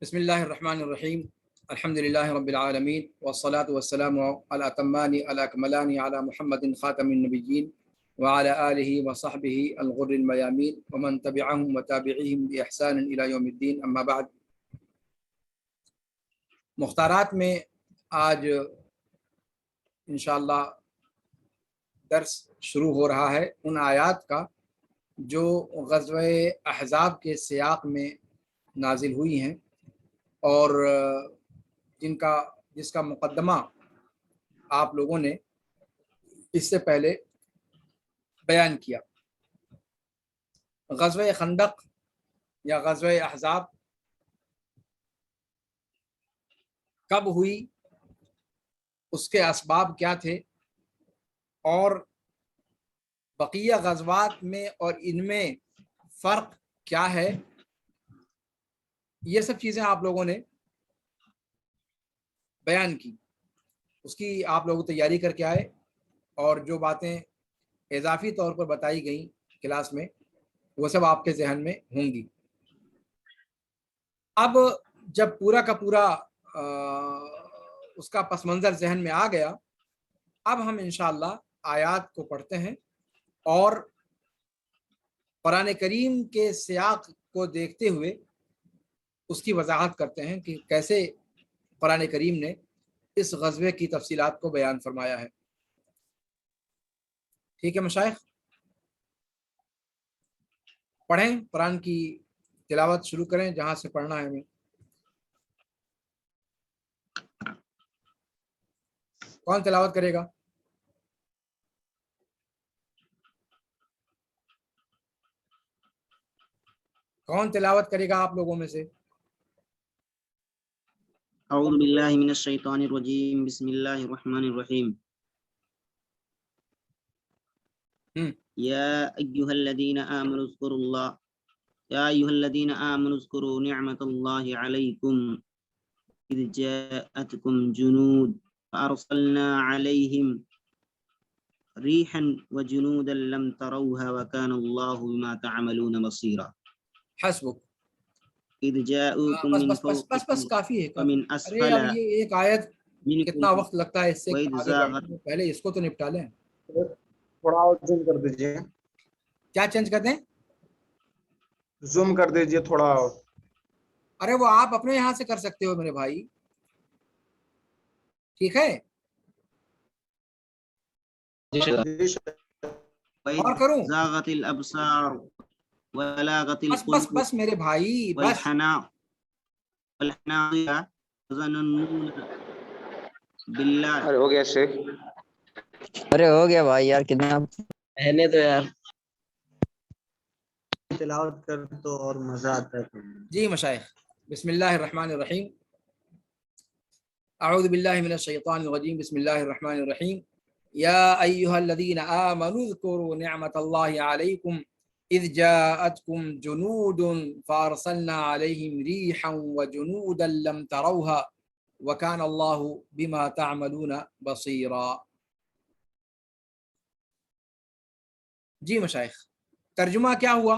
بسم اللہ الرحمن الرحیم الحمد للہ رب العالمین والصلاة والسلام علی الاتمان الاکملان علی محمد خاتم النبیین وعلی آلہ وصحبہ الغر المیامین ومن تبعہم وتابعیہم بإحسان الی یوم الدین، اما بعد۔ مختارات میں آج انشاءاللہ درس شروع ہو رہا ہے ان آیات کا جو غزوہ احزاب کے سیاق میں نازل ہوئی ہیں اور جس کا مقدمہ آپ لوگوں نے اس سے پہلے بیان کیا۔ غزوہ خندق یا غزوہ احزاب کب ہوئی، اس کے اسباب کیا تھے، اور بقیہ غزوات میں اور ان میں فرق کیا ہے، یہ سب چیزیں آپ لوگوں نے بیان کی۔ اس کی آپ لوگ تیاری کر کے آئے اور جو باتیں اضافی طور پر بتائی گئیں کلاس میں وہ سب آپ کے ذہن میں ہوں گی۔ اب جب پورا کا پورا اس کا پس منظر ذہن میں آ گیا، اب ہم انشاءاللہ آیات کو پڑھتے ہیں اور قرآن کریم کے سیاق کو دیکھتے ہوئے اس کی وضاحت کرتے ہیں کہ کیسے قرآن کریم نے اس غزوے کی تفصیلات کو بیان فرمایا ہے۔ ٹھیک ہے مشائخ، پڑھیں، قرآن کی تلاوت شروع کریں جہاں سے پڑھنا ہے ہمیں۔ کون تلاوت کرے گا؟ کون تلاوت کرے گا آپ لوگوں میں سے؟ اعوذ باللہ من الشیطان الرجیم، بسم اللہ الرحمن الرحیم۔ یا ایہا الذین آمنوا اذکروا اللہ، یا ایہا الذین آمنوا اذکروا نعمت اللہ علیکم اذ جاءتکم جنود فارسلنا علیہم ریحا وجنودا لم تروها وکان اللہ بما تعملون بصیرا۔ حسبک، اذ جاءوکم من فوقکم بس کافی ہے۔ ومن ارے اسفل اب یہ ایک آیت کتنا منکم وقت لگتا ہے اس سے وإذ آگے زاغت۔ بڑھنے میں؟ پہلے اس کو تو نپٹا لیں۔ تھوڑا اور زوم کر دیجیے، کیا چینج کر دیں؟ زوم کر دیجیے تھوڑا اور۔ ارے وہ آپ اپنے یہاں سے کر سکتے ہو میرے بھائی، ٹھیک ہے؟ اور کروں؟ وإذ زاغت الأبصار وبلغت بس القلوب بس میرے بھائی بس۔ والحناظر وظنون بالله۔ ارے ہو گیا شیخ، ارے ہو گیا بھائی یار، کتنا رہنے دو یار، تلاوت کر تو اور مزہ آتا ہے۔ جی مشائخ، بسم اللہ الرحمن الرحیم۔ اعوذ باللہ من الشیطان الرجیم، بسم اللہ الرحمن الرحیم۔ یا ایہا الذین آمنوا اذکروا نعمت اللہ علیکم اذ جاءتکم جنود فارسلنا علیہم ریحا وجنودا لم تروها وکان اللہ بما تعملون بصیرا۔ جی مشائخ، ترجمہ کیا ہوا؟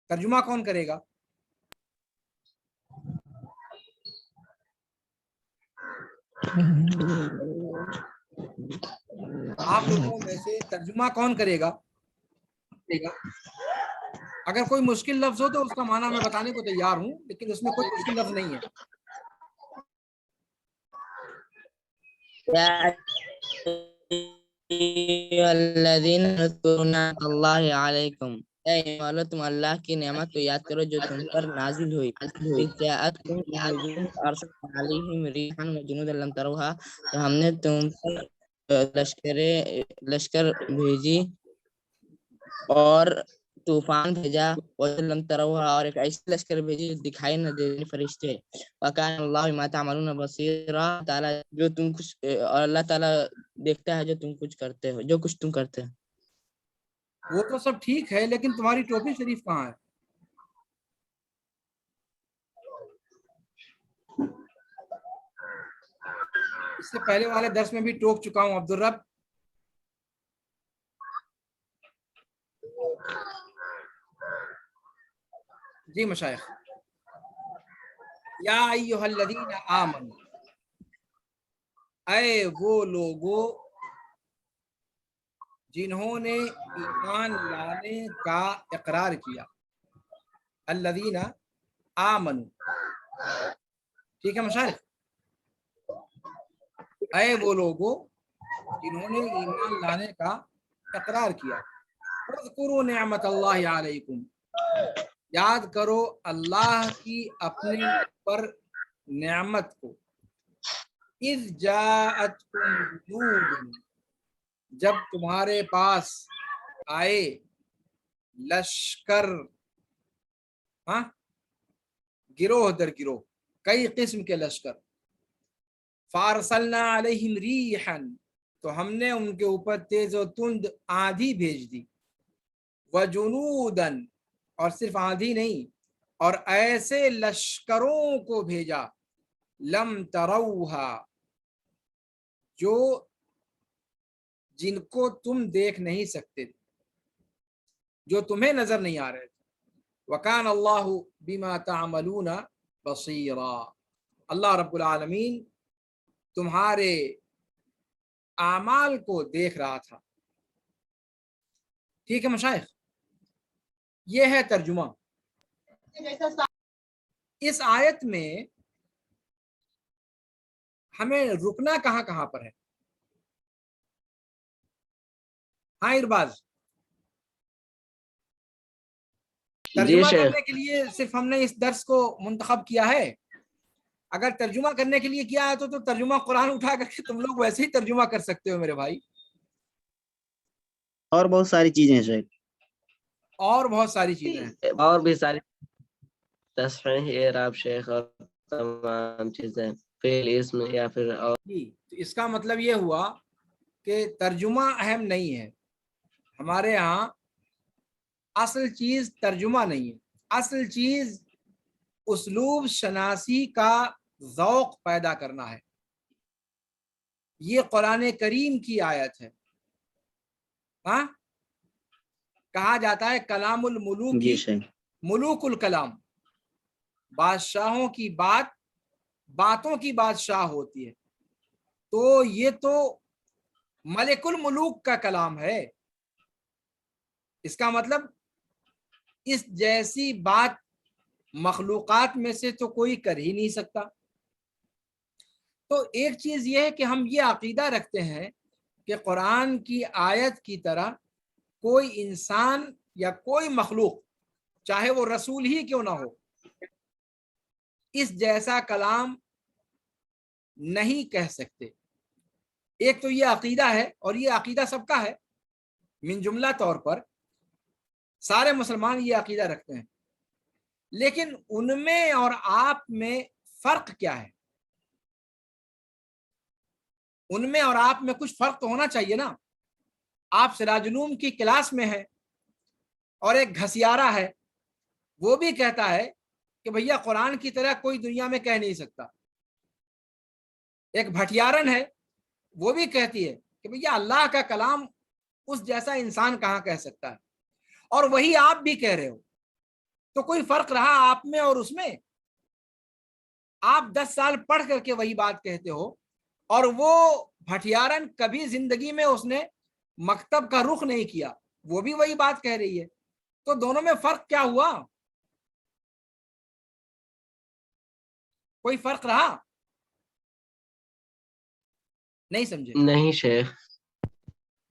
ترجمہ کون کرے گا؟ آپ لوگوں میں سے ترجمہ کون کرے گا؟ اگر کوئی مشکل لفظ ہو تو اس کا معنی میں بتانے کو تیار ہوں، لیکن اس میں کوئی مشکل لفظ نہیں ہے۔ الذین اذکروا نعمت اللہ علیکم، اے ایمان والو تم اللہ کی نعمت کو یاد کرو جو تم پر نازل ہوئی۔ اذ جاءتکم جنود فارسلنا علیہم ریحا وجنودا لم تروها، تو ہم نے تم پر لشکر بھیجی اور طوفان بھیجا، وَلَمْ تَرَوْهَا، اور ایک ایسی لشکر بھیجی جو دکھائی نہ دینے فرشتے۔ وَكَانَ اللَّهُ بِمَا تَعْمَلُونَ بَصِيرًا، تعالیٰ جو تم کچھ، اور اللہ تعالیٰ دیکھتا ہے جو تم کچھ کرتے ہو، جو کچھ تم کرتے ہو۔ وہ تو سب ٹھیک ہے، لیکن تمہاری ٹوپی شریف کہاں ہے؟ اس سے پہلے والے درس میں بھی ٹوک چکا ہوں عبدالرب۔ جی مشائخ، یا ایھا الذین آمنوا، اے وہ لوگوں جنہوں نے ایمان لانے کا اقرار کیا، الذین آمنوا، ٹھیک ہے مشائخ، اے وہ لوگوں جنہوں نے ایمان لانے کا اقرار کیا، اذکروا نعمت اللہ علیکم، یاد کرو اللہ کی اپنے پر نعمت کو، اذ جاءتکم جنود، جب تمہارے پاس آئے لشکر، ہاں گروہ در گروہ، کئی قسم کے لشکر، فارسلنا علیہم ریحا، تو ہم نے ان کے اوپر تیز و تند آندھی بھیج دی، وجنودا، اور صرف آندھی نہیں، اور ایسے لشکروں کو بھیجا، لم تروہا، جن کو تم دیکھ نہیں سکتے، جو تمہیں نظر نہیں آ رہے تھے، وکان اللہ بما تعملون بصیرا، اللہ رب العالمین تمہارے اعمال کو دیکھ رہا تھا۔ ٹھیک ہے مشائخ، یہ ہے ترجمہ۔ اس آیت میں ہمیں رکنا کہاں کہاں پر ہے؟ ہاں ارباز، ترجمہ کرنے کے لیے صرف ہم نے اس درس کو منتخب کیا ہے، اگر ترجمہ کرنے کے لیے کیا ہے تو ترجمہ قرآن اٹھا کر کے تم لوگ ویسے ہی ترجمہ کر سکتے ہو میرے بھائی، اور بہت ساری چیزیں ہیں شیخ، اور بہت ساری چیزیں ہیں۔ اور بھی ساری تصحیح اعراب شیخ اور تمام چیزیں، فعل اسم یا پھر اور جی، تو اس کا مطلب یہ ہوا کہ ترجمہ اہم نہیں ہے ہمارے ہاں، اصل چیز ترجمہ نہیں ہے، اصل چیز اسلوب شناسی کا ذوق پیدا کرنا ہے۔ یہ قرآن کریم کی آیت ہے، ہاں کہا جاتا ہے کلام الملوک جی شیخ، ملوک الکلام، بادشاہوں کی بات باتوں کی بادشاہ ہوتی ہے، تو یہ تو ملک الملوک کا کلام ہے، اس کا مطلب اس جیسی بات مخلوقات میں سے تو کوئی کر ہی نہیں سکتا۔ تو ایک چیز یہ ہے کہ ہم یہ عقیدہ رکھتے ہیں کہ قرآن کی آیت کی طرح کوئی انسان یا کوئی مخلوق، چاہے وہ رسول ہی کیوں نہ ہو، اس جیسا کلام نہیں کہہ سکتے۔ ایک تو یہ عقیدہ ہے، اور یہ عقیدہ سب کا ہے، من جملہ طور پر سارے مسلمان یہ عقیدہ رکھتے ہیں، لیکن ان میں اور آپ میں فرق کیا ہے؟ ان میں اور آپ میں کچھ فرق تو ہونا چاہیے نا۔ آپ سراج العلوم کی کلاس میں ہیں اور ایک گھسیارا ہے، وہ بھی کہتا ہے کہ بھیا قرآن کی طرح کوئی دنیا میں کہہ نہیں سکتا۔ ایک بھٹیارن ہے، وہ بھی کہتی ہے کہ بھیا اللہ کا کلام اس جیسا انسان کہاں کہہ سکتا ہے، اور وہی آپ بھی کہہ رہے ہو، تو کوئی فرق رہا آپ میں اور اس میں؟ آپ 10 سال پڑھ کر کے وہی بات کہتے ہو، اور وہ بھٹیارن کبھی زندگی میں اس نے مکتب کا رخ نہیں کیا، وہ بھی وہی بات کہہ رہی ہے، تو دونوں میں فرق کیا ہوا؟ کوئی فرق رہا؟ نہیں سمجھے؟ نہیں شیخ،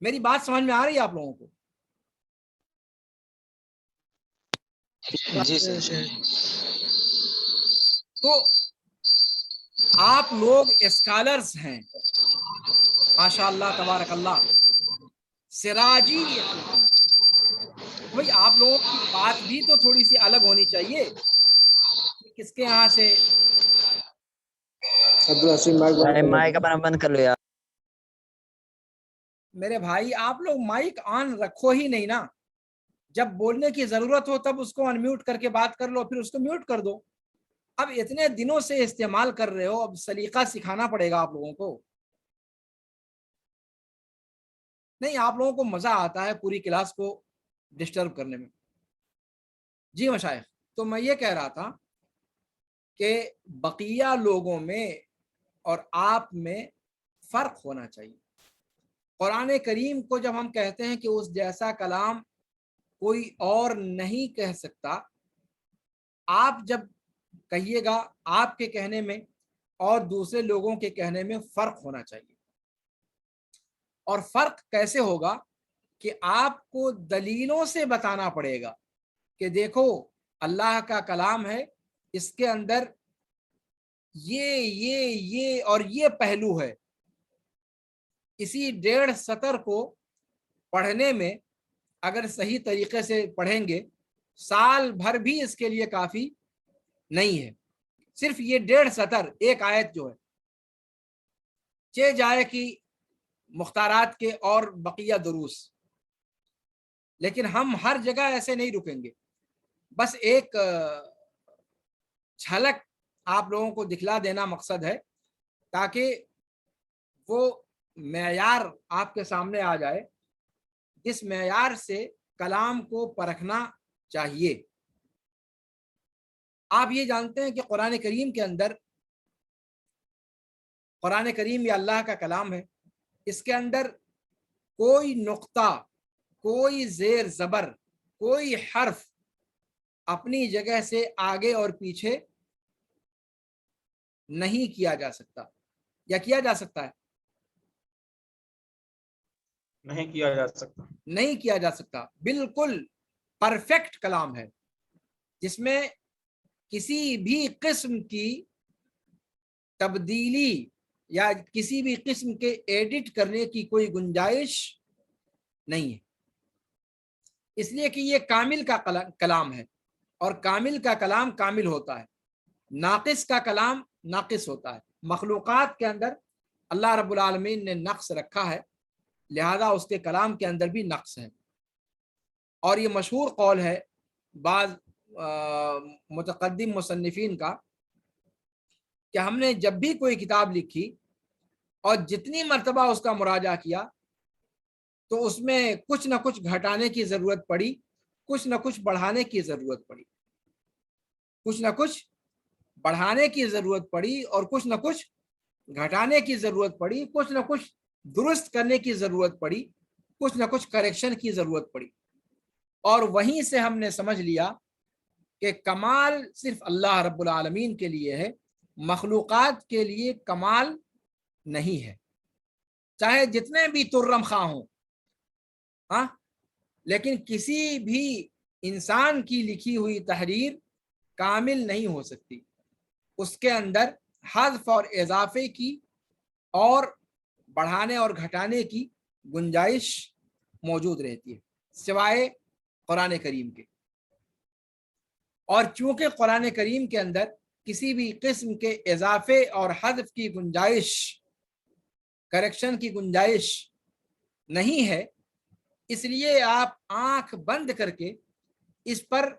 میری بات سمجھ میں آ رہی ہے آپ لوگوں کو؟ جی سر، تو آپ لوگ اسکالرز ہیں، ماشاء اللہ تبارک اللہ، سراجی عقیدہ، بھئی آپ لوگوں کی بات بھی تو تھوڑی سی الگ ہونی چاہیے۔ کس کے یہاں سے مائک اپنا بند کر لو یار۔ میرے بھائی آپ لوگ مائک آن رکھو ہی نہیں نا، جب بولنے کی ضرورت ہو تب اس کو انمیوٹ کر کے بات کر لو، پھر اس کو میوٹ کر دو۔ اب اتنے دنوں سے استعمال کر رہے ہو، اب سلیقہ سکھانا پڑے گا آپ لوگوں کو۔ نہیں، آپ لوگوں کو مزہ آتا ہے پوری کلاس کو ڈسٹرب کرنے میں۔ جی مشائخ، تو میں یہ کہہ رہا تھا کہ بقیہ لوگوں میں اور آپ میں فرق ہونا چاہیے۔ قرآن کریم کو جب ہم کہتے ہیں کہ اس جیسا کلام کوئی اور نہیں کہہ سکتا، آپ جب کہیے گا آپ کے کہنے میں اور دوسرے لوگوں کے کہنے میں فرق ہونا چاہیے۔ اور فرق کیسے ہوگا کہ آپ کو دلیلوں سے بتانا پڑے گا کہ دیکھو اللہ کا کلام ہے، اس کے اندر یہ اور یہ پہلو ہے۔ اسی 1.5 سطر کو پڑھنے میں اگر صحیح طریقے سے پڑھیں گے سال بھر بھی اس کے لیے کافی نہیں ہے۔ صرف یہ 1.5 سطر ایک آیت جو ہے، 6 جائے کی مختارات کے اور بقیہ دروس، لیکن ہم ہر جگہ ایسے نہیں رکیں گے۔ بس ایک جھلک آپ لوگوں کو دکھلا دینا مقصد ہے تاکہ وہ معیار آپ کے سامنے آ جائے جس معیار سے کلام کو پرکھنا چاہیے۔ آپ یہ جانتے ہیں کہ قرآن کریم کے اندر، قرآن کریم یہ اللہ کا کلام ہے، اس کے اندر کوئی نقطہ، کوئی زیر زبر، کوئی حرف اپنی جگہ سے آگے اور پیچھے نہیں کیا جا سکتا، یا کیا جا سکتا ہے؟ نہیں کیا جا سکتا، نہیں کیا جا سکتا۔ بالکل پرفیکٹ کلام ہے جس میں کسی بھی قسم کی تبدیلی یا کسی بھی قسم کے ایڈٹ کرنے کی کوئی گنجائش نہیں ہے، اس لیے کہ یہ کامل کا کلام ہے، اور کامل کا کلام کامل ہوتا ہے، ناقص کا کلام ناقص ہوتا ہے۔ مخلوقات کے اندر اللہ رب العالمین نے نقص رکھا ہے، لہذا اس کے کلام کے اندر بھی نقص ہے۔ اور یہ مشہور قول ہے بعض متقدم مصنفین کا کہ ہم نے جب بھی کوئی کتاب لکھی اور جتنی مرتبہ اس کا مراجعہ کیا تو اس میں کچھ نہ کچھ گھٹانے کی ضرورت پڑی، کچھ نہ کچھ بڑھانے کی ضرورت پڑی، کچھ نہ کچھ بڑھانے کی ضرورت پڑی اور کچھ نہ کچھ گھٹانے کی ضرورت پڑی، کچھ نہ کچھ درست کرنے کی ضرورت پڑی، کچھ نہ کچھ کریکشن کی ضرورت پڑی۔ اور وہیں سے ہم نے سمجھ لیا کہ کمال صرف اللہ رب العالمین کے لیے ہے، مخلوقات کے لیے کمال نہیں ہے، چاہے جتنے بھی ترم خواہ ہوں، ہاں، لیکن کسی بھی انسان کی لکھی ہوئی تحریر کامل نہیں ہو سکتی، اس کے اندر حذف اور اضافے کی اور بڑھانے اور گھٹانے کی گنجائش موجود رہتی ہے، سوائے قرآن کریم کے۔ اور چونکہ قرآن کریم کے اندر کسی بھی قسم کے اضافے اور حذف کی گنجائش، کریکشن کی گنجائش نہیں ہے، اس لیے آپ آنکھ بند کر کے اس پر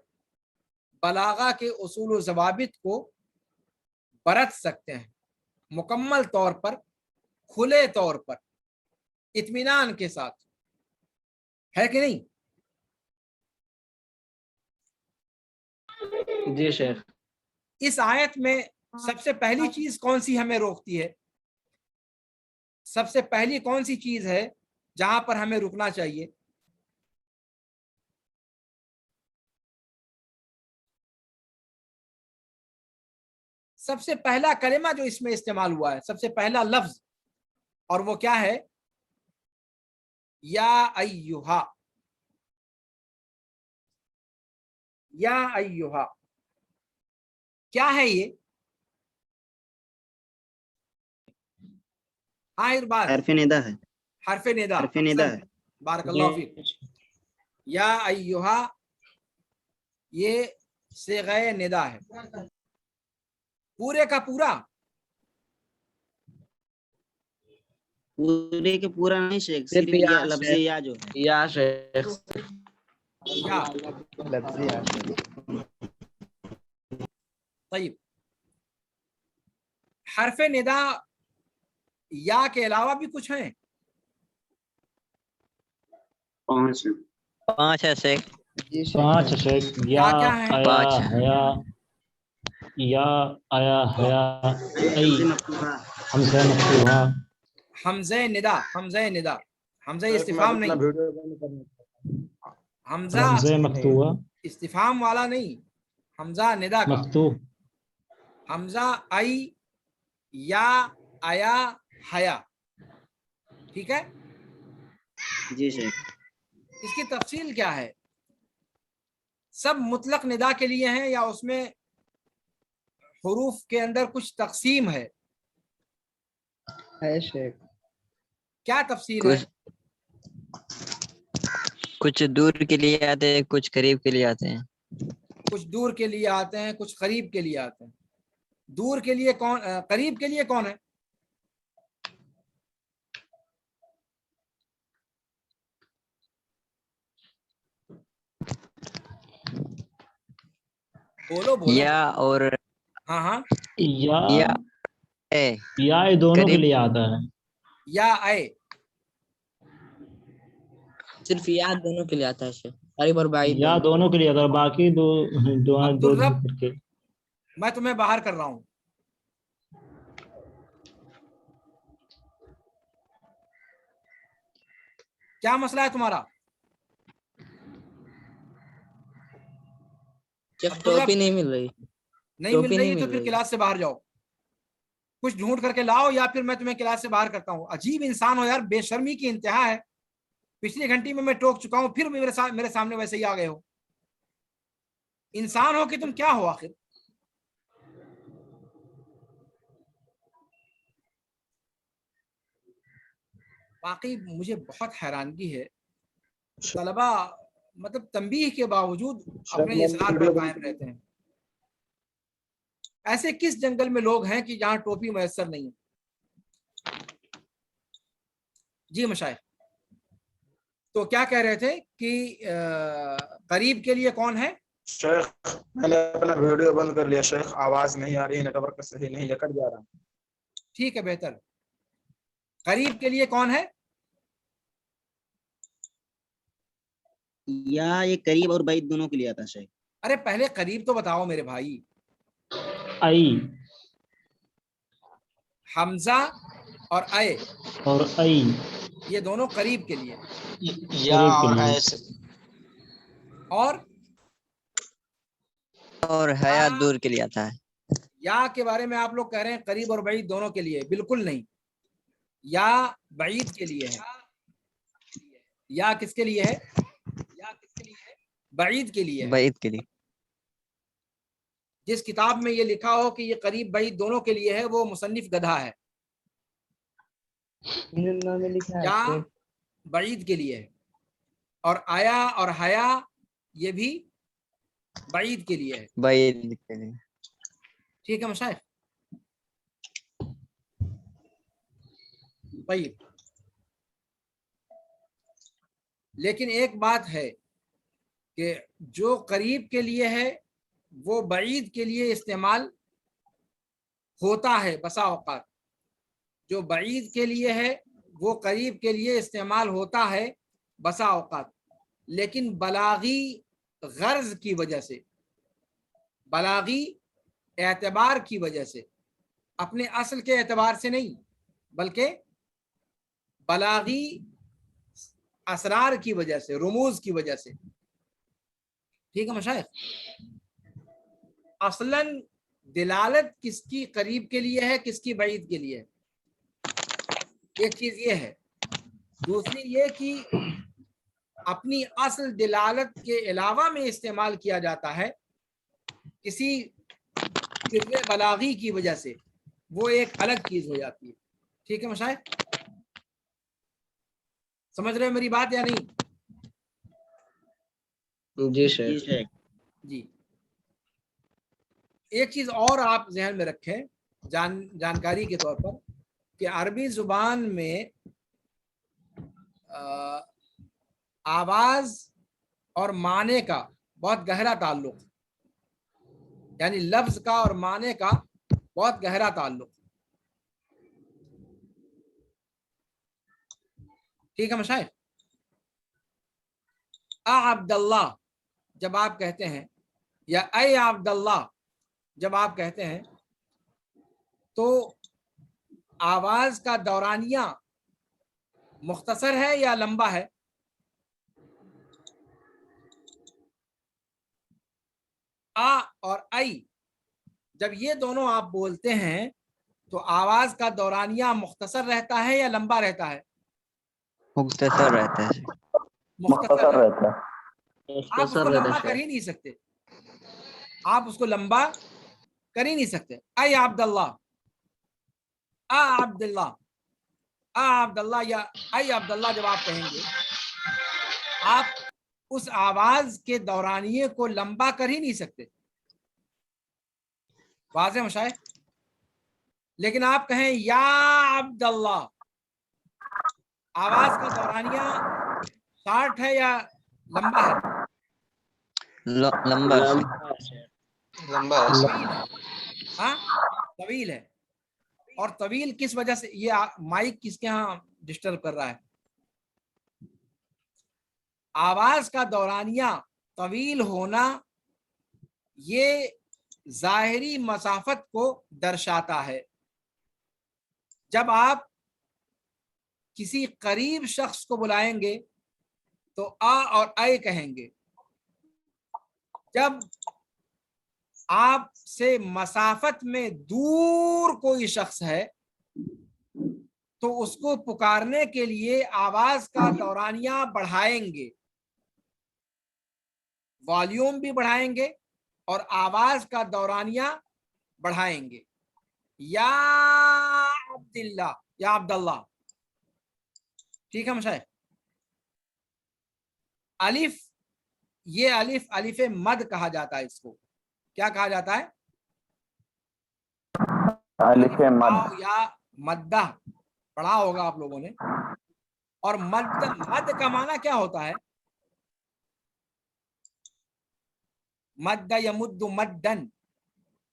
بلاغہ کے اصول و ضوابط کو برت سکتے ہیں، مکمل طور پر، کھلے طور پر، اطمینان کے ساتھ، ہے کہ نہیں؟ جی شیخ۔ اس آیت میں سب سے پہلی چیز کون سی ہمیں روکتی ہے؟ سب سے پہلی کون سی چیز ہے جہاں پر ہمیں رکنا چاہیے؟ سب سے پہلا کلمہ جو اس میں استعمال ہوا ہے، سب سے پہلا لفظ، اور وہ کیا ہے؟ یا ایہا، یا ایہا، کیا ہے یہ؟ آخر بات حرف ندا ہے، حرف ندا، حرف ندا ہے۔ بارک اللہ فیک۔ یا ایہا یہ صیغہ ندا ہے، پورے کا پورا، پورے کے پورا نہیں شیخ، صرف صرف یا یا لفظ شیخ۔ یا جو ہے۔ یا شیخ۔ یا طیب، حرف ندا یا کے علاوہ بھی کچھ ہیں؟ 5 5 ہے شیخ۔ کیا کیا ہے؟ 5 یا آیا حیا ای حمزہ مفتوحہ حمزہ مفتوحہ حمزہ ندا، حمزہ ندا، حمزہ شیخ، میں استفہام اپنا نہیں، ویڈیو بند کرنا حمزہ حمزہ مفتوحہ استفہام والا نہیں، حمزہ ندا کا، مفتوح حمزہ ای یا آیا حیا، ٹھیک ہے؟ جی شیخ اس کی تفصیل کیا ہے؟ سب مطلق ندا کے لیے ہیں یا اس میں حروف کے اندر کچھ تقسیم ہے؟ ہے شیخ، کیا تفصیل ہے؟ کچھ دور کے لیے آتے ہیں، کچھ قریب کے لیے آتے ہیں۔ کچھ دور کے لیے آتے ہیں، کچھ قریب کے لیے آتے ہیں۔ دور کے لیے کون، قریب کے لیے کون ہے؟ بولو بولو، یا اور ہاں ہاں، یا یا اے یا یہ دونوں کے قریب لیے آتا ہے، یا اے، صرف یاد دونوں کے لیے آتا ہے شیخ، قریب اور بعید یا دونوں۔ دونوں کے لیے آتا ہے، باقی دو عبدالرب کر کے میں تمہیں باہر کر رہا ہوں۔ کیا مسئلہ ہے تمہارا؟ شیخ عبدالرب ٹوپی نہیں مل رہی، نہیں مل ٹوپی رہی نہیں تو مل پھر رہی۔ کلاس سے باہر جاؤ، کچھ ڈھونڈ کر کے لاؤ یا پھر میں تمہیں کلاس سے باہر کرتا ہوں۔ عجیب انسان ہو یار، بے شرمی کی انتہا ہے۔ پچھلی گھنٹی میں ٹوک چکا ہوں، پھر میرے سامنے ویسے ہی آ گئے ہو۔ انسان ہو کہ تم کیا ہو آخر؟ واقعی مجھے بہت حیرانگی ہے، طلبہ مطلب تنبیہ کے باوجود اپنے اصرار پر قائم رہتے ہیں۔ ایسے کس جنگل میں لوگ ہیں کہ جہاں ٹوپی میسر نہیں ہے؟ جی مشائخ، تو کیا کہہ رہے تھے کہ قریب کے لیے کون ہے؟ شیخ میں نے اپنا ویڈیو بند کر لیا شیخ، آواز نہیں آ رہی، نیٹ ورک صحیح نہیں ہے، کٹ جا رہا۔ ٹھیک ہے، بہتر۔ قریب کے لیے کون ہے؟ یا یہ قریب اور بعید دونوں کے لیے آتا ہے شیخ۔ ارے پہلے قریب تو بتاؤ میرے بھائی۔ ای حمزہ اور اے، اور ای یہ دونوں قریب کے لیے، یا قریب کے اور لیے، ایسے اور حیا دور کے لیے آتا ہے۔ یا کے بارے میں آپ لوگ کہہ رہے ہیں قریب اور بعید دونوں کے لیے، بالکل نہیں۔ یا بعید کے لیے ہے۔ یا کس کے لیے ہے؟ بعید کے لیے ہے۔ بعید کے لیے۔ جس کتاب میں یہ لکھا ہو کہ یہ قریب بعید دونوں کے لیے ہے، وہ مصنف گدھا ہے۔ میں لکھا ہے یا شیخ، بعید کے لیے ہے، اور آیا اور حیا یہ بھی بعید کے لیے ہے۔ بعید کے لیے۔ ٹھیک ہے مشائخ؟ طيب، لیکن ایک بات ہے کہ جو قریب کے لیے ہے وہ بعید کے لیے استعمال ہوتا ہے بسا اوقات، جو بعید کے لیے ہے وہ قریب کے لیے استعمال ہوتا ہے بسا اوقات، لیکن بلاغی غرض کی وجہ سے، بلاغی اعتبار کی وجہ سے، اپنے اصل کے اعتبار سے نہیں بلکہ بلاغی اسرار کی وجہ سے، رموز کی وجہ سے۔ ٹھیک ہے مشائخ؟ اصلاً دلالت کس کی قریب کے لیے ہے، کس کی بعید کے لیے ہے، ایک چیز یہ ہے۔ دوسری یہ کہ اپنی اصل دلالت کے علاوہ میں استعمال کیا جاتا ہے کسی سر بلاغی کی وجہ سے، وہ ایک الگ چیز ہو جاتی ہے۔ ٹھیک ہے مشائخ؟ سمجھ رہے ہو میری بات یا نہیں؟ جی جی شیخ۔ شیخ جی، ایک چیز اور آپ ذہن میں رکھیں جانکاری کے طور پر کہ عربی زبان میں آواز اور معنی کا بہت گہرا تعلق، یعنی لفظ کا اور معنی کا بہت گہرا تعلق۔ ٹھیک ہے مشائخ؟ عبد اللہ جب آپ کہتے ہیں یا اے عبد اللہ، جب آپ کہتے ہیں تو آواز کا دورانیہ مختصر ہے یا لمبا ہے؟ آ اور ای جب یہ دونوں آپ بولتے ہیں تو آواز کا دورانیہ مختصر رہتا ہے یا لمبا رہتا ہے؟ مختصر رہتا ہے. مختصر رہتا ہے. آپ اس مختصر کو رہتا لمبا ہے کر ہی نہیں سکتے، آپ اس کو لمبا کر ہی نہیں سکتے. اے عبداللہ، عبداللہ، عبداللہ یا اے عبداللہ جب آپ کہیں گے، آپ اس آواز کے دورانیے کو لمبا کر ہی نہیں سکتے. واضح مشاہد؟ لیکن آپ کہیں یا عبداللہ، آواز کا دورانیہ شارٹ ہے یا لمبا ہے؟ لمبا ہے. لمبا ہے. طویل ہے. ہاں طویل ہے. اور طویل کس وجہ سے؟ یہ مائک کس کے ہاں ڈسٹرب کر رہا ہے؟ آواز کا دورانیہ طویل ہونا یہ ظاہری مسافت کو درشاتا ہے. جب آپ کسی قریب شخص کو بلائیں گے تو آ اور اے کہیں گے. جب آپ سے مسافت میں دور کوئی شخص ہے تو اس کو پکارنے کے لیے آواز کا دورانیہ بڑھائیں گے، والیوم بھی بڑھائیں گے اور آواز کا دورانیہ بڑھائیں گے. یا عبداللہ، یا عبداللہ. ٹھیک ہے مشاہد؟ الف، یہ الف الف مد کہا جاتا ہے. اس کو کیا کہا جاتا ہے؟ الف مد. یا مدہ پڑھا ہوگا آپ لوگوں نے. اور مد، مد کا معنی کیا ہوتا ہے؟ مد یمد مدن،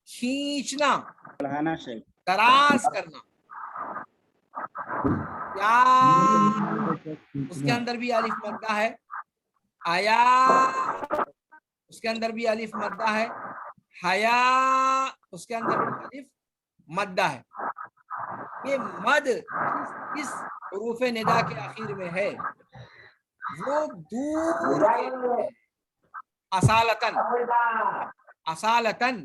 کھینچنا، دراز کرنا. یا اس کے اندر بھی الف مدہ ہے. آیا اس کے اندر بھی الف مدہ ہے. حیا اس کے اندر بھی الف مدہ ہے. یہ مد کس حروف ندا کے آخر میں ہے؟ وہ دور کے لیے ہے. اصالتاً، اصالتاً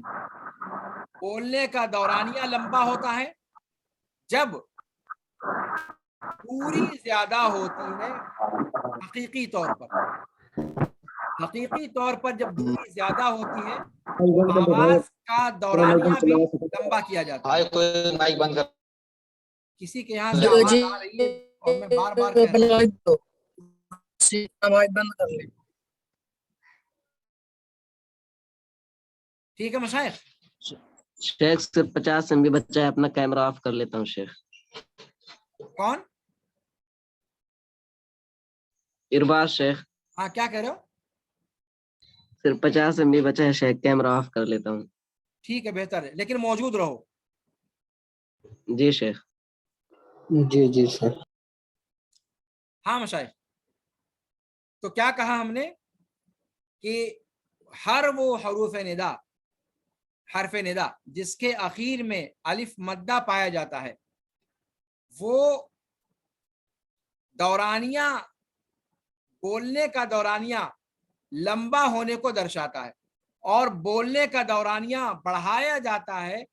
بولنے کا دورانیہ لمبا ہوتا ہے جب دوری زیادہ ہوتی ہے. حقیقی طور پر، حقیقی طور پر جب دوری زیادہ ہوتی ہے تو آواز کا دورانیہ بھی لمبا کیا جاتا ہے. کوئی مائک بند کر. کسی کے یہاں سے آواز آ رہی ہے اور میں بار بار کہہ رہا ہوں. ٹھیک ہے مشائخ؟ شیخ صرف 50 MB بچہ ہے، اپنا کیمرہ آف کر لیتا ہوں شیخ. کون؟ ارباز شیخ. ہاں کیا کہہ رہے ہو؟ صرف 50 MB بچہ ہے شیخ، کیمرہ آف کر لیتا ہوں. ٹھیک ہے، بہتر ہے، لیکن موجود رہو. جی شیخ. جی جی سر. ہاں مشائخ، تو کیا کہا ہم نے کہ ہر وہ حروف ندا، حرف ندا جس کے اخیر میں الف مدہ پایا جاتا ہے وہ دورانیہ، بولنے کا دورانیہ لمبا ہونے کو درشاتا ہے. اور بولنے کا دورانیہ بڑھایا جاتا ہے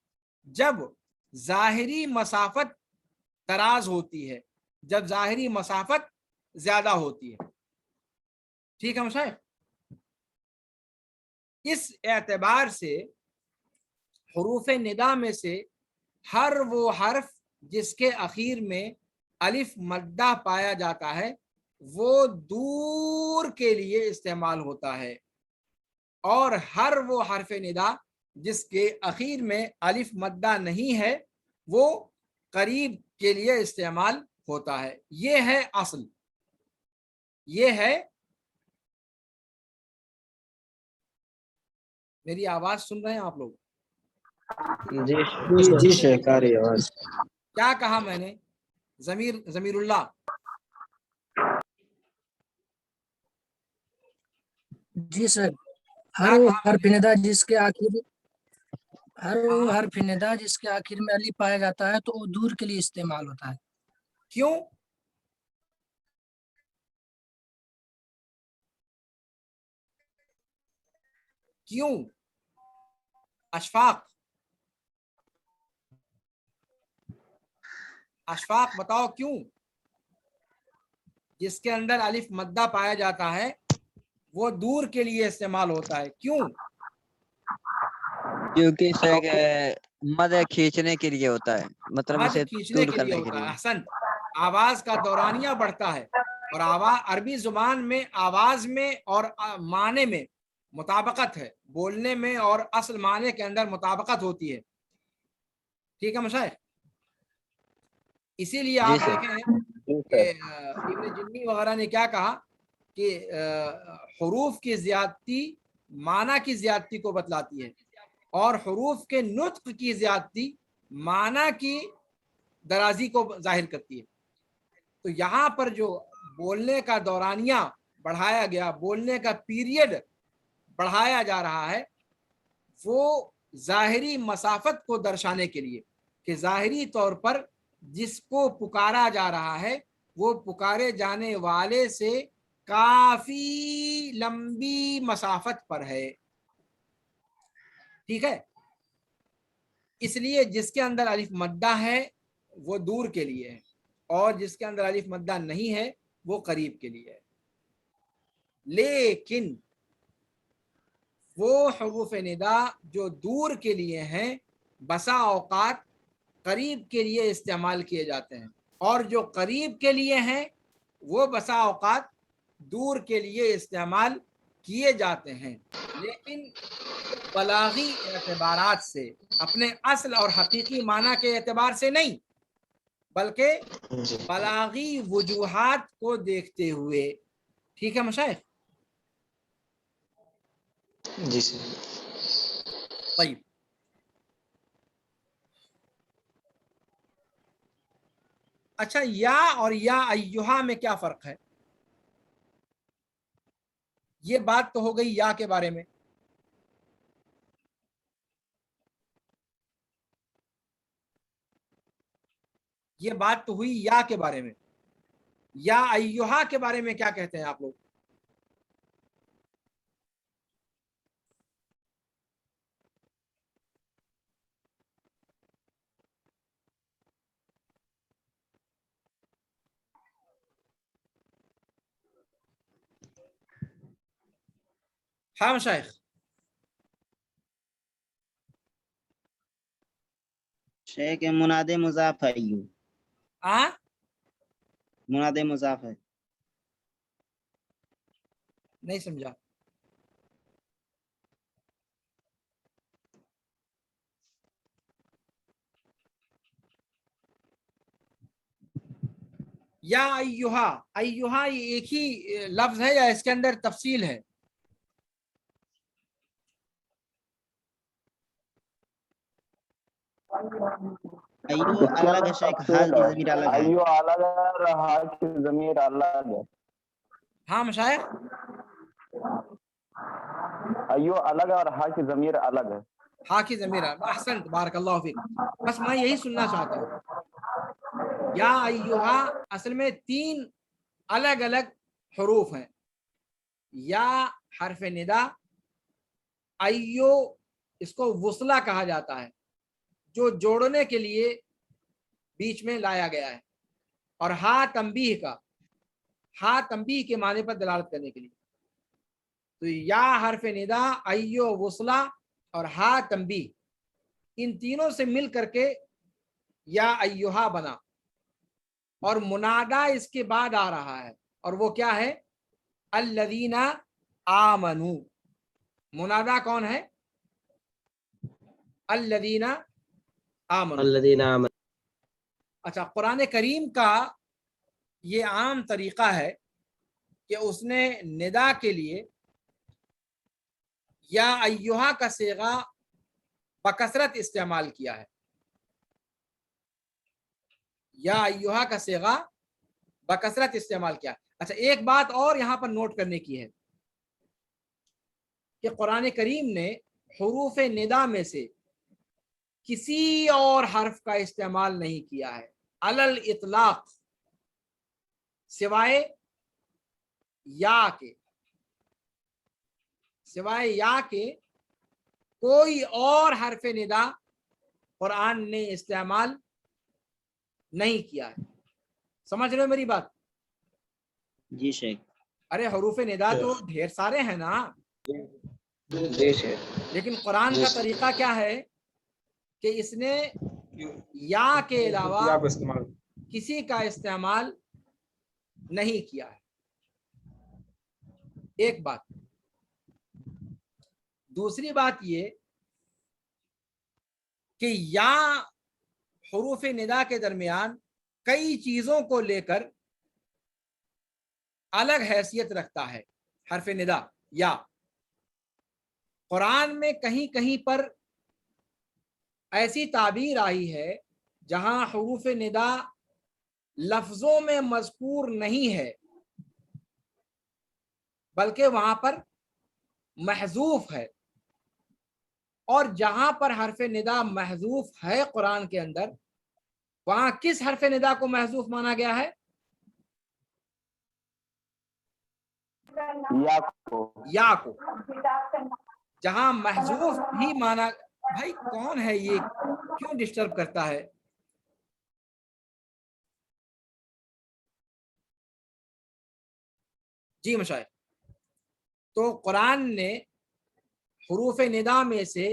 جب ظاہری مسافت دراز ہوتی ہے، جب ظاہری مسافت زیادہ ہوتی ہے. ٹھیک ہے مشاہد؟ اس اعتبار سے حروف ندا میں سے ہر وہ حرف جس کے اخیر میں الف مدہ پایا جاتا ہے وہ دور کے لیے استعمال ہوتا ہے، اور ہر وہ حرف ندا جس کے اخیر میں الف مدہ نہیں ہے وہ قریب کے لیے استعمال ہوتا ہے. یہ ہے اصل، یہ ہے. میری آواز سن رہے ہیں آپ لوگ؟ جی جی شیخ آ رہی آواز. کیا کہا میں نے؟ ضمیر اللہ. جی سر، ہر وہ حرف ندا جس کے آخر ہر حرف ندا جس کے آخر میں علی پایا جاتا ہے تو وہ دور کے لیے استعمال ہوتا ہے. کیوں؟ کیوں اشفاق بتاؤ کیوں؟ جس کے اندر الف مدہ پایا جاتا ہے وہ دور کے لیے استعمال ہوتا ہے. کیوں؟ کیونکہ شیخ مد کھینچنے کے لیے ہوتا ہے، مطلب مد اسے کھینچنے طول کے لیے کرنے کے ہوتا ہے. لیے. احسن. آواز کا دورانیہ بڑھتا ہے اور عربی زبان میں آواز میں اور معنی میں مطابقت ہے، بولنے میں اور اصل معنی کے اندر مطابقت ہوتی ہے. ٹھیک ہے مشائخ؟ اسی لیے آپ دیکھیں کہ ابن جنی وغیرہ نے کیا کہا کہ حروف کی زیادتی معنی کی زیادتی کو بتلاتی ہے اور حروف کے نطق کی زیادتی معنی کی درازی کو ظاہر کرتی ہے. تو یہاں پر جو بولنے کا دورانیہ بڑھایا گیا، بولنے کا پیریڈ بڑھایا جا رہا ہے، وہ ظاہری مسافت کو درشانے کے لیے کہ ظاہری طور پر جس کو پکارا جا رہا ہے وہ پکارے جانے والے سے کافی لمبی مسافت پر ہے. ٹھیک ہے؟ اس لیے جس کے اندر الف مدہ ہے وہ دور کے لیے ہے اور جس کے اندر الف مدہ نہیں ہے وہ قریب کے لیے ہے. لیکن وہ حروف ندا جو دور کے لیے ہیں بسا اوقات قریب کے لیے استعمال کیے جاتے ہیں، اور جو قریب کے لیے ہیں وہ بسا اوقات دور کے لیے استعمال کیے جاتے ہیں، لیکن بلاغی اعتبارات سے، اپنے اصل اور حقیقی معنی کے اعتبار سے نہیں، بلکہ بلاغی وجوہات کو دیکھتے ہوئے. ٹھیک ہے مشائخ؟ جی سر. طيب. اچھا، یا اور یا ایہا میں کیا فرق ہے؟ یہ بات تو ہو گئی یا کے بارے میں. یہ بات تو ہوئی یا کے بارے میں. یا ایہا کے بارے میں کیا کہتے ہیں آپ لوگ؟ ہاں مشائخ. شیخ مناد مضاف ہے، یوں مناد مضاف ہے. نہیں سمجھا. یا ایہا، ایہا یہ ایک ہی لفظ ہے یا اس کے اندر تفصیل ہے؟ ایو الگ ہے شیخ، حال کی ضمیر الگ ہے. ایو الگ ہے اور حال کی ضمیر الگ ہے. ہاں مشائخ. ایو الگ ہے اور حال کی ضمیر الگ ہے. ہاں کی ضمیر. احسنت، بارک اللہ فیک. بس میں یہی سننا چاہتا ہوں. یا ایہا اصل میں 3 الگ الگ حروف ہیں. یا حرف ندا، ایو اس کو وصلہ کہا جاتا ہے جو جوڑنے کے لیے بیچ میں لایا گیا ہے، اور ہا تنبیہ کا، ہا تنبیہ کے معنی پر دلالت کرنے کے لیے. تو یا حرف ندا، ایو وصلہ اور ہا تنبیہ، ان تینوں سے مل کر کے یا ایہا بنا، اور منادا اس کے بعد آ رہا ہے، اور وہ کیا ہے؟ الذین آمنوا. منادا کون ہے؟ الذین آمنوا. الذین آمنوا. اچھا، قرآن کریم کا یہ عام طریقہ ہے کہ اس نے ندا کے لیے یا ایہا کا صیغہ بکثرت استعمال کیا ہے. یا ایہا کا صیغہ بکثرت استعمال کیا. اچھا، ایک بات اور یہاں پر نوٹ کرنے کی ہے کہ قرآن کریم نے حروف ندا میں سے کسی اور حرف کا استعمال نہیں کیا ہے علل اطلاق، سوائے یا کے، سوائے یا کے کوئی اور حرف ندا قرآن نے استعمال نہیں کیا ہے۔ سمجھ رہے ہو میری بات؟ جی شیخ۔ ارے حروف ندا تو ڈھیر سارے ہیں نا، جی شیخ۔ لیکن قرآن کا طریقہ کیا ہے کہ اس نے یا کے علاوہ یا کو استعمال کسی کا استعمال نہیں کیا ہے۔ ایک بات۔ دوسری بات یہ کہ یا حروف ندا کے درمیان کئی چیزوں کو لے کر الگ حیثیت رکھتا ہے حرف ندا یا۔ قرآن میں کہیں کہیں پر ایسی تعبیر آئی ہے جہاں حروف ندا لفظوں میں مذکور نہیں ہے بلکہ وہاں پر محذوف ہے، اور جہاں پر حرف ندا محذوف ہے قرآن کے اندر، وہاں کس حرف ندا کو محذوف مانا گیا ہے؟ یا کو۔ جہاں محذوف بھی مانا، بھائی کون ہے یہ، کیوں ڈسٹرب کرتا ہے؟ جی مشائخ، تو قرآن نے حروف ندا میں سے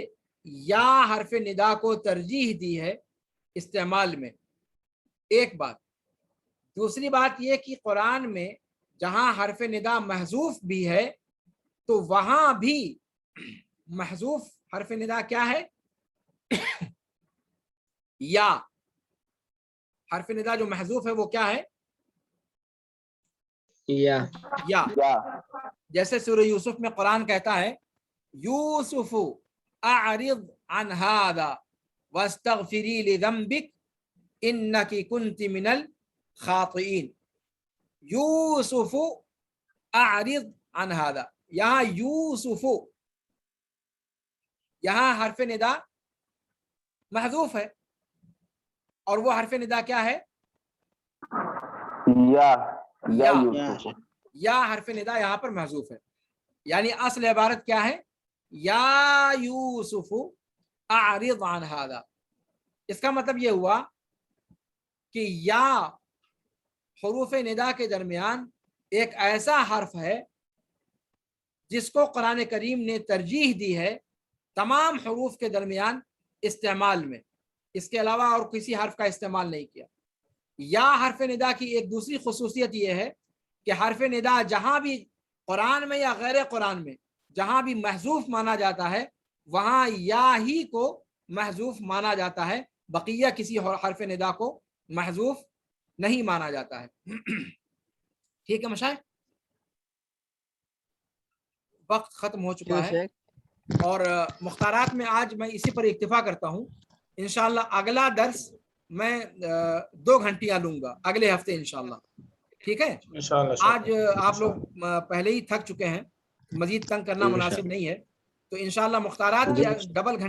یا حرف ندا کو ترجیح دی ہے استعمال میں، ایک بات۔ دوسری بات یہ کہ قرآن میں جہاں حرف ندا محذوف بھی ہے تو وہاں بھی محذوف حرف ندا کیا ہے؟ یا۔ حرف ندا جو محذوف ہے وہ کیا ہے؟ یا۔ جیسے سورہ یوسف میں قرآن کہتا ہے یوسف اعرض عن هذا واستغفری لذنبک انکی کنت من الخاطئین۔ یوسف اعرض عن هذا، یہاں یوسف، یہاں حرف ندا محذوف ہے، اور وہ حرف ندا کیا ہے؟ یا حرف ندا یہاں پر محذوف ہے، یعنی اصل عبارت کیا ہے؟ یا یوسف اعرض عن هذا۔ اس کا مطلب یہ ہوا کہ یا حروف ندا کے درمیان ایک ایسا حرف ہے جس کو قرآن کریم نے ترجیح دی ہے تمام حروف کے درمیان استعمال میں، اس کے علاوہ اور کسی حرف کا استعمال نہیں کیا۔ یا حرف ندا کی ایک دوسری خصوصیت یہ ہے کہ حرف ندا جہاں بھی قرآن میں یا غیر قرآن میں جہاں بھی محذوف مانا جاتا ہے وہاں یا ہی کو محذوف مانا جاتا ہے، بقیہ کسی حرف ندا کو محذوف نہیں مانا جاتا ہے۔ ٹھیک ہے مشائخ، وقت ختم ہو چکا ہے اور مختارات میں آج میں اسی پر اکتفا کرتا ہوں۔ انشاءاللہ اگلا درس میں 2 گھنٹیاں لوں گا اگلے ہفتے انشاءاللہ، ٹھیک ہے؟ آج آپ لوگ پہلے ہی تھک چکے ہیں، مزید تنگ کرنا مناسب نہیں ہے، تو انشاءاللہ مختارات کی ڈبل گھنٹے